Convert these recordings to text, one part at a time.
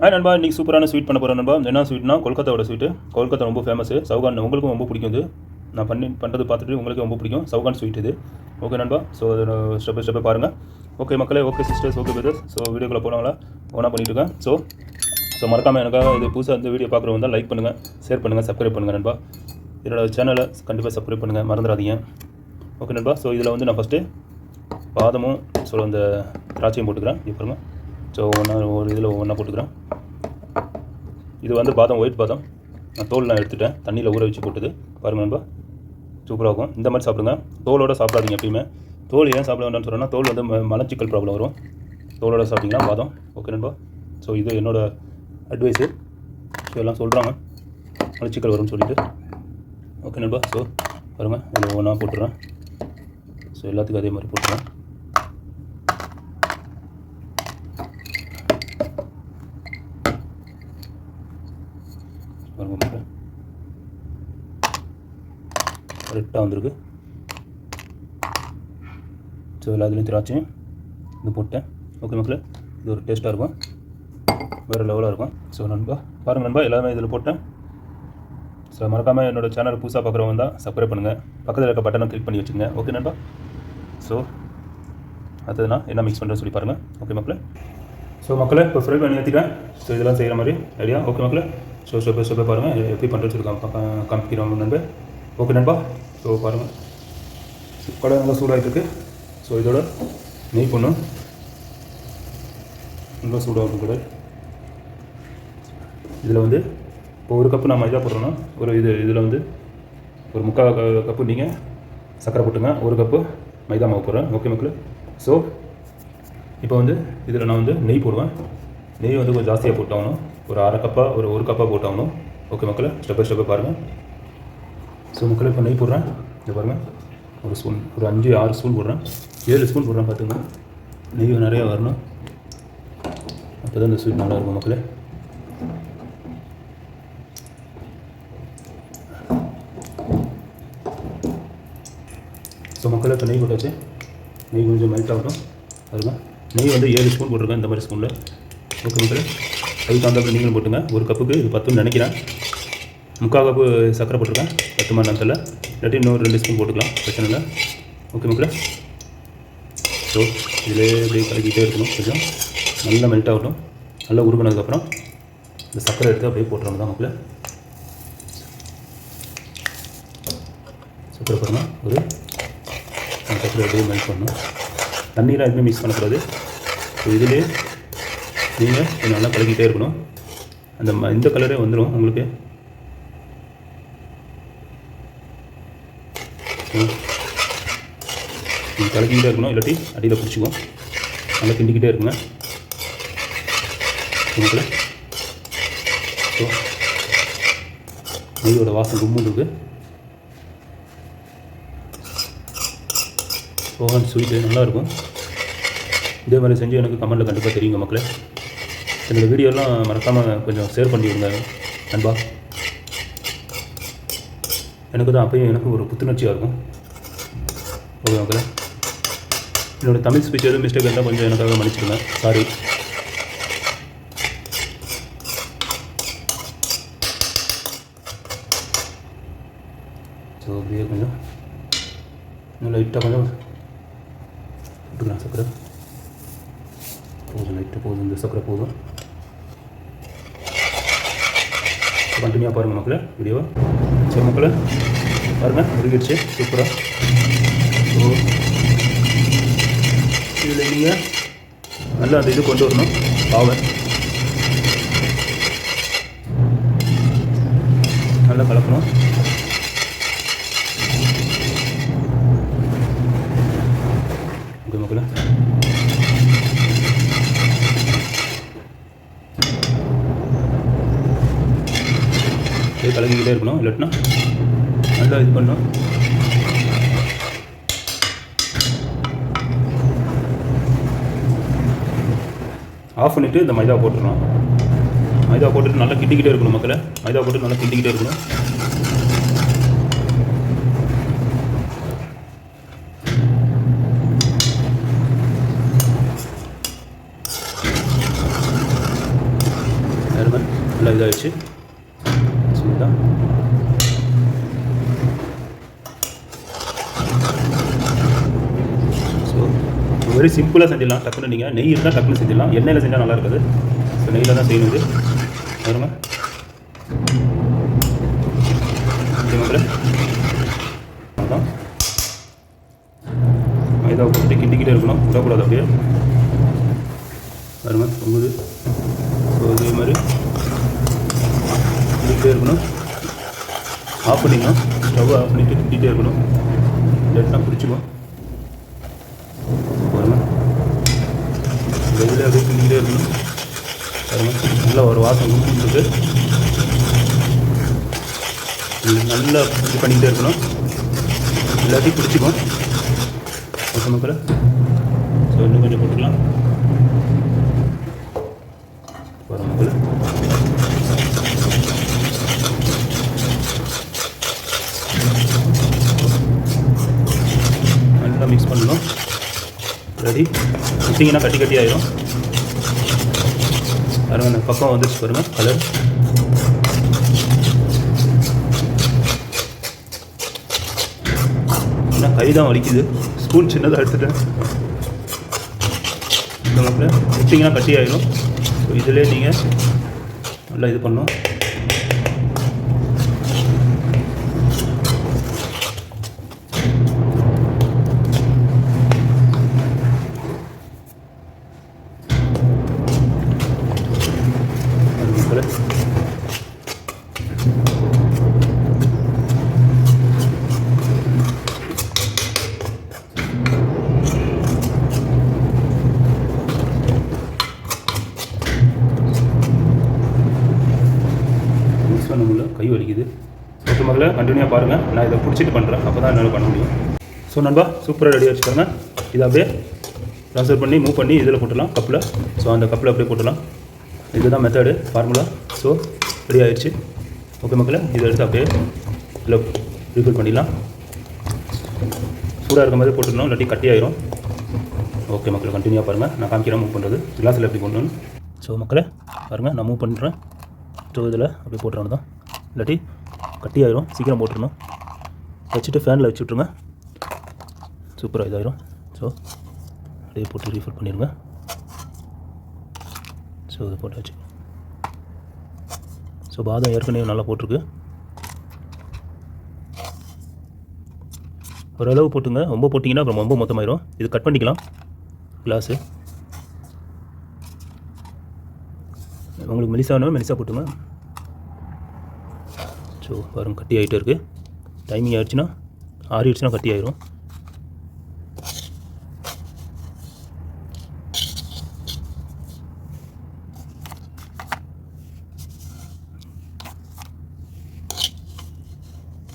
நண்பா இன்றைக்கி சூப்பரான ஸ்வீட் பண்ண போகிறேன் நண்பா. என்ன ஸ்வீட்னா கொல்கத்தாவோட ஸ்வீட்டு. கொல்கத்தா ரொம்ப ஃபேமஸு. சவுகான் உங்களுக்கும் ரொம்ப பிடிக்கும். இது நான் பண்ணுறது பார்த்துட்டு உங்களுக்கு ரொம்ப பிடிக்கும். சவுகான் ஸ்வீட் இது. ஓகே நண்பா. ஸோ ஸ்டெப் பை ஸ்டெப்பை பாருங்கள். ஓகே மக்களே, okay sisters, okay brothers. So வீடியோக்குள்ளே போனாங்களா ஒன்றா பண்ணிட்டுருக்கேன். ஸோ மறக்காமல் எனக்காக இது புதுசாக இந்த வீடியோ பார்க்குறவங்க தான் லைக் பண்ணுங்கள், ஷேர் பண்ணுங்கள், சப்ஸ்கிரைப் பண்ணுங்கள் நண்பா. என்னோடய சேனலை கண்டிப்பாக சப்ஸ்கிரைப் பண்ணுங்கள், மறந்துடாதீங்க. ஓகே நண்பா. ஸோ இதில் வந்து நான் ஃபஸ்ட்டு பாதமும் அந்த திராட்சையும் போட்டுக்கிறேன். இப்போ பாருங்கள். ஸோ ஒரு இதில் ஒன்றா போட்டுக்கிறேன். இது வந்து பாதம், ஒயிட் பாதம். நான் தோல் எடுத்துட்டேன், தண்ணியில் ஊற வச்சு போட்டுது. பாருங்கள் நண்பா, சூப்பராக இருக்கும். இந்த மாதிரி சாப்பிடுங்க. தோலோடு சாப்பிடாதீங்க எப்பயுமே. தோல் ஏன் சாப்பிட வேண்டாம்னு சொல்கிறேன்னா, தோல் வந்து மலச்சிக்கல் ப்ராப்ளம் வரும். தோலோடு சாப்பிட்டிங்கன்னா பாதம். ஓகே நண்பா. ஸோ இது என்னோடய அட்வைஸு. ஸோ எல்லாம் சொல்கிறாங்க மலச்சிக்கல் வரும்னு சொல்லிட்டு. ஓகே நண்பா. ஸோ பாருங்கள், இதில் ஒன்றா போட்டுறேன். ஸோ எல்லாத்துக்கும் அதே மாதிரி போட்டுறேன். பாருங்கள், கரெக்டாக வந்திருக்கு. ஸோ எல்லாத்துலேயும் திராட்சையும் இது போட்டேன். ஓகே மக்களே, இது ஒரு டேஸ்ட்டாக இருக்கும், வேறு லெவலாக இருக்கும். ஸோ நண்பா பாருங்கள் நண்பா, எல்லாமே இதில் போட்டேன். ஸோ மறக்காமல் என்னோடய சேனல் புதுசாக பார்க்குறவங்க தான் சப்ஸ்கிரைப் பண்ணுங்கள், பக்கத்தில் இருக்க பட்டனை கிளிக் பண்ணி வச்சுங்க. ஓகே நண்பா. ஸோ அடுத்தது நான் என்ன மிக்ஸ் பண்ணுறேன்னு சொல்லி பாருங்கள். ஓகே மக்களே. ஸோ மக்களே, இப்போ ஃப்ரை பண்ணி ஏற்றிட்டேன். ஸோ இதெல்லாம் செய்கிற மாதிரி ஐடியா. ஓகே மக்களே. ஸோ ஸ்டெப் பை ஸ்டெப்பை பாருங்கள், எப்படி பண்ணுறேன்னு சொல்லி காமிக்கிறோம் நண்பர். ஓகே நண்பா. ஸோ பாருங்கள், கடை நல்லா சூடாகிட்டு இருக்குது. ஸோ இதோட நெய் பண்ணும் நல்லா சூடாகும் கூட. இதில் வந்து இப்போ ஒரு கப்பு நான் மைதா போடுறோன்னா இதில் வந்து ஒரு 3/4 கப்பு நீங்கள் சர்க்கரை போட்டுங்க, 1 கப்பு மைதா மாவு போடுறேன். ஓகே மக்களே. ஸோ இப்போ வந்து இதில் நான் வந்து நெய் போடுவேன். நெய் வந்து கொஞ்சம் ஜாஸ்தியாக போட்டாகணும். ஒரு 1/2 கப்பாக ஒரு கப்பாக போட்டாகணும். ஓகே மக்களே, ஸ்டெப் பை ஸ்டெப்பை பாருங்கள். ஸோ மக்களே, இப்போ நெய் போடுறேன். இதை பாருங்கள், ஒரு ஸ்பூன், ஒரு 5-6 ஸ்பூன் போடுறேன், 7 ஸ்பூன் போடுறேன். பார்த்துங்க, நெய் நிறையா வரணும், அப்போ தான் இந்த ஸ்வீட் நல்லா இருக்கும் மக்களே. ஸோ மக்களே, இப்போ நெய் போட்டாச்சு. நெய் கொஞ்சம் மெல்ட் ஆகட்டும். பாருங்கள், நெய் வந்து 7 ஸ்பூன் போட்டிருக்கேன் இந்த மாதிரி ஸ்பூனில். ஓகே மக்களே, அதுக்கு தகுந்த நீங்களும் போட்டுங்க. ஒரு கப்புக்கு இது 10ன்னு நினைக்கிறேன். 3/4 கப்பு சர்க்கரை போட்டிருக்கேன், 10 மணி நேரத்தில். இல்லாட்டி இன்னொரு 2 ஸ்பூன் போட்டுக்கலாம், பிரச்சனை இல்லை. ஓகே மக்களே. ஸோ இதிலே அப்படியே கலக்கிட்டே இருக்கணும். கொஞ்சம் நல்லா மெல்ட் ஆகட்டும். நல்லா உருகினதுக்கப்புறம் இந்த சர்க்கரை எடுத்து அப்படியே போட்டுறோம் தான் மக்களே. சர்க்கரை பாருங்கள், ஒரு சர்க்கரை அப்படியே மெல்ட் பண்ணணும். தண்ணீரெலாம் எதுவுமே மிக்ஸ் பண்ணக்கூடாது. ஸோ இதிலே நீங்கள் கொஞ்சம் நல்லா கலக்கிட்டே இருக்கணும். இந்த கலரே வந்துடும் உங்களுக்கு. நீங்கள் கலக்கிக்கிட்டே இருக்கணும், இல்லாட்டி அடியில் பிடிச்சிக்கும். நல்லா கிண்டிக்கிட்டே இருக்குங்க உங்களுக்கு. ஸோ நெய்யோட வாசம் கும்முன்னு இருக்குது. சோகான் ஸ்வீட்டு நல்லாயிருக்கும். இதே மாதிரி செஞ்சு எனக்கு கமெண்ட்டில் கண்டிப்பாக தெரியுங்க மக்களே. என்னோடய வீடியோலாம் மறக்காமல் கொஞ்சம் ஷேர் பண்ணி விடுங்க நண்பா. எனக்கு தான் அப்பயும் எனக்கு ஒரு புத்துணர்ச்சியாக இருக்கும். ஓகே மக்களே, என்னோடய தமிழ் ஸ்பீச் எதுவும் மிஸ்டேக் இருந்தால் கொஞ்சம் எனக்காக மன்னிச்சிடுங்க, சாரி. ஸோ அப்படியே கொஞ்சம் இன்னும் லைட்டாக கொஞ்சம் விட்டுக்கலாம் சர்க்கரை. போதும், லைட்டாக போதும், இந்த சர்க்கரை போதும். கண்டினியூவாக பாருங்கள் மக்களே வீடியோவை. சரி மக்களே, பாருங்கள், முடிஞ்சிடுச்சு சூப்பராக. ஸோ இதில் நீங்கள் நல்லா அந்த இது கொண்டு வரணும், பாவை நல்லா கலக்கணும். ஓகே மக்களே. கலக்கிக்கிட்டே இருக்கணும், இல்லாட்டினா நல்லா இது பண்ணணும். ஆஃப் பண்ணிவிட்டு இந்த மைதா போட்டுடணும். மைதா போட்டுட்டு நல்லா கிண்டிக்கிட்டே இருக்கணும் மக்களை. மைதா போட்டு நல்லா கிண்டிக்கிட்டே இருக்கணும். நல்லா இதாகிடுச்சு. சரிதான். ஸோ வெரி சிம்பிளாக செஞ்சிடலாம். டக்குன்னு நீங்கள் நெய் இருந்தால் டக்குன்னு செஞ்சிடலாம். எண்ணெயில் செஞ்சால் நல்லா இருக்காது. ஸோ நெய்யில் தான் செய்யணும். இது வருங்க அதான் மைதாவை போட்டு கிண்டிக்கிட்டே இருக்கணும், விடக்கூடாது அப்படியே. வருங்க பொங்குது. ஸோ இதே மாதிரி கிண்டிக்கிட்டே இருக்கணும். ஆஃப் பண்ணிடணும். ஸ்டவ் ஆஃப் பண்ணிவிட்டு கிண்டிகிட்டே இருக்கணும். லேட்டாக பிடிச்சிக்கும். வருங்க இதில் அப்படியே கிண்டிக்கிட்டே இருக்கணும். வருங்க நல்லா ஒரு வாசம் கொடுத்துட்டு நல்லா இது பண்ணிக்கிட்டே இருக்கணும். எல்லாத்தையும் பிடிச்சிக்கும். ஓகே மக்களே. ஸோ இன்னும் கொஞ்சம் போட்டுக்கலாம். வரும் மக்களே. நல்லா மிக்ஸ் பண்ணணும். ரெடி. விட்டிங்கன்னா கட்டி கட்டி ஆயிரும். பாருங்கள் அந்த பக்கம் வந்துடுச்சு பாருங்கள் கலர். ஏன்னா கை தான் வலிக்குது, ஸ்பூன் சின்னதாக எடுத்துட்டேன். இந்த மக்களே விட்டிங்கன்னா கட்டி ஆயிடும். ஸோ இதிலே நீங்கள் நல்லா இது பண்ணணும். நம்மள கை வலிக்குது. ஓகே மகளே, கண்டினியூவாக பாருங்கள். நான் இதை பிடிச்சிட்டு பண்ணுறேன், அப்போ தான் என்னால் பண்ண முடியும். ஸோ நண்பா சூப்பராக ரெடி ஆகிடுச்சு பாருங்கள். இதை அப்படியே ட்ரான்ஸ்ஃபர் பண்ணி மூவ் பண்ணி இதில் போட்டுடலாம் கப்பில். ஸோ அந்த கப்பில் அப்படியே போட்டுடலாம். இதுதான் மெத்தடு, ஃபார்முலா. ஸோ ரெடி ஆகிடுச்சு. ஓகே மக்களே, இதை எடுத்து அப்படியே இதில் ரீஃபில் பண்ணிடலாம். சூடாக இருக்கும் போதே போட்டுடணும், இல்லாட்டி கட்டி ஆயிரும். ஓகே மக்களே, கண்டினியூவாக பாருங்கள். நான் காமிக்கிறேன் மூவ் பண்ணுறது. கிளாஸில் எப்படி போடணும்னு. ஸோ மக்களே பாருங்கள், நான் மூவ் பண்ணுறேன். ஸோ இதில் அப்படியே போட்டுறணும் தான், இல்லாட்டி கட்டி ஆயிரும். சீக்கிரம் போட்டுருணும். வச்சுட்டு ஃபேனில் வச்சு விட்ருங்க. சூப்பராக இதாயிரும். ஸோ அப்படியே போட்டு ரீஃபில் பண்ணிடுங்க. ஸோ இதை போட்டாச்சு. ஸோ பாதம் ஏற்கனவே நல்லா போட்டிருக்கு. ஓரளவு போட்டுங்க, ரொம்ப போட்டிங்கன்னா அப்புறம் ரொம்ப மொத்தமாயிரும். இது கட் பண்ணிக்கலாம் கிளாஸு. உங்களுக்கு மெலிசானோ மெலிசா போட்டுங்க. ஸோ பாருங்கள் கட்டி ஆகிட்டே இருக்குது. டைமிங் ஆகிடுச்சுன்னா ஆறிடுச்சுன்னா கட்டி ஆயிரும்.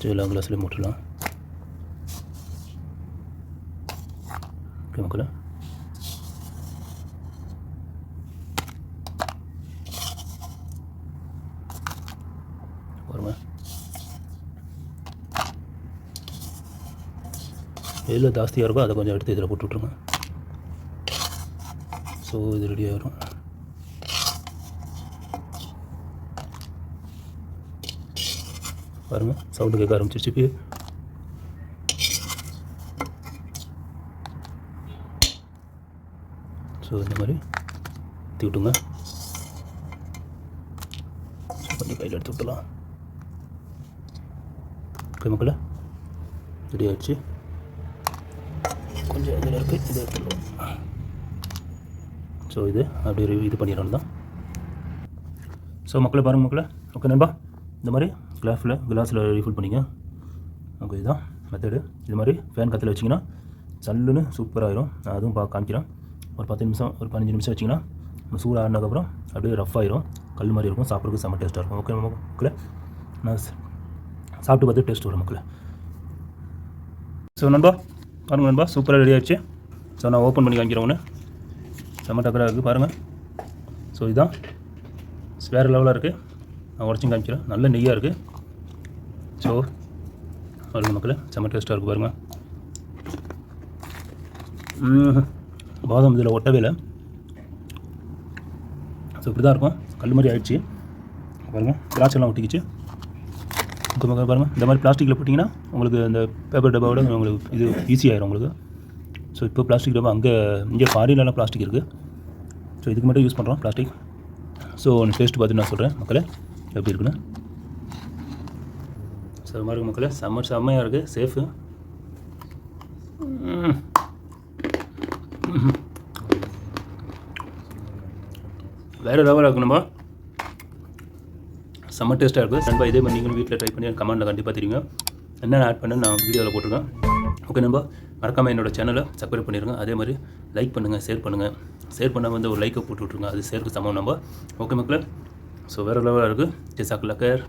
ஸோ எல்லா கிளாஸ்லேயும் போட்டுடலாம். ஓகே மக்களே. பாருங்கள் எதில் ஜாஸ்தியாக இருக்கோ அதை கொஞ்சம் எடுத்து இதில் போட்டு விட்ருங்க. ஸோ இது ரெடி ஆகிடும். பாருங்கள் சவுண்டு கேட்க ஆரம்பிச்சிருச்சு. ஸோ இந்த மாதிரி ஊற்றி விட்டுங்க. கொஞ்சம் கையில் எடுத்து விட்டுலாம். ஓகே மக்களே, ரெடி ஆகிடுச்சு. கொஞ்சம் இதில் இருக்குது, இதை எடுத்துடலாம். ஸோ இது அப்படியே இது பண்ணிடணும் தான். ஸோ மக்களை பாருங்கள் மக்களே. ஓகே நண்பா, இந்த மாதிரி கிளாஸில் ரீஃபில் பண்ணிங்க. ஓகே இதுதான் மெத்தடு. இது மாதிரி ஃபேன் கத்தில் வச்சிங்கன்னா சல்லுன்னு சூப்பராகிடும். நான் அதுவும் காமிக்கிறேன். ஒரு 10 நிமிஷம் ஒரு 15 நிமிஷம் வச்சிங்கன்னா சூடு ஆடினதுக்கப்புறம் அப்படியே ரஃப் ஆயிரும். கல் மாதிரி இருக்கும். சாப்பிட்றதுக்கு செம்ம டேஸ்ட்டாக இருக்கும். ஓகே மக்களே, நான் சாப்பிட்டு பார்த்து டேஸ்ட் வரும் மக்களே. ஸோ நண்பா பாருங்கள் நண்பா, சூப்பராக ரெடி ஆகிடுச்சு. ஸோ நான் ஓப்பன் பண்ணி காமிக்கிறேன் ஒன்று. செம்ம டக்கராக இருக்குது பாருங்கள். ஸோ இதுதான் வேறு லெவலாக இருக்குது. நான் உடச்சும் காமிக்கிறேன். நல்ல நெய்யாக இருக்குது. ஸோ பாருங்கள் மக்களே, செம்ம டேஸ்ட்டாக இருக்குது பாருங்கள். பாதாம் இதில் ஒட்டவே இல்லை. ஸோ இப்படி தான் இருக்கும். கல் மாதிரி ஆகிடுச்சு. பாருங்கள் திராட்சைலாம் ஒட்டிக்கிச்சு. பாருங்கள் இந்த மாதிரி பிளாஸ்டிக்கில் போட்டிங்கன்னா உங்களுக்கு அந்த பேப்பர் டப்பாவோட உங்களுக்கு இது ஈஸியாகிடும் உங்களுக்கு. ஸோ இப்போ பிளாஸ்டிக் டப்பா இங்கே ஃபாரின்லாம் பிளாஸ்டிக் இருக்குது. ஸோ இதுக்கு மட்டும் யூஸ் பண்ணுறோம் பிளாஸ்டிக். ஸோ டேஸ்ட்டு பார்த்து நான் சொல்கிறேன் மக்களே எப்படி இருக்குன்னு. ஸோ இது மாதிரி மக்களே செம்மையாக இருக்குது. சேஃபு வேறு லெவலாக இருக்குது. நம்ம செம்ம டேஸ்ட்டாக இருக்குது நண்பா. இதே மாதிரி நீங்களும் வீட்டில் ட்ரை பண்ணி கமெண்ட்டில் கண்டிப்பாக தெரியுங்க என்னென்ன ஆட் பண்ணு நான் வீடியோவில் போட்டிருக்கேன். ஓகே நண்பா, மறக்காமல் என்னோடய சேனலை சப்ஸ்கிரைப் பண்ணிடுங்க. அதே மாதிரி லைக் பண்ணுங்கள், ஷேர் பண்ணுங்கள். ஷேர் பண்ணால் வந்து ஒரு லைக்கை போட்டு விட்ருங்க, அது ஷேருக்கு சமம் நம்ப. ஓகே மக்களே, ஸோ வேறு லெவலாக இருக்குது. ஜெசாக் லக்கர்.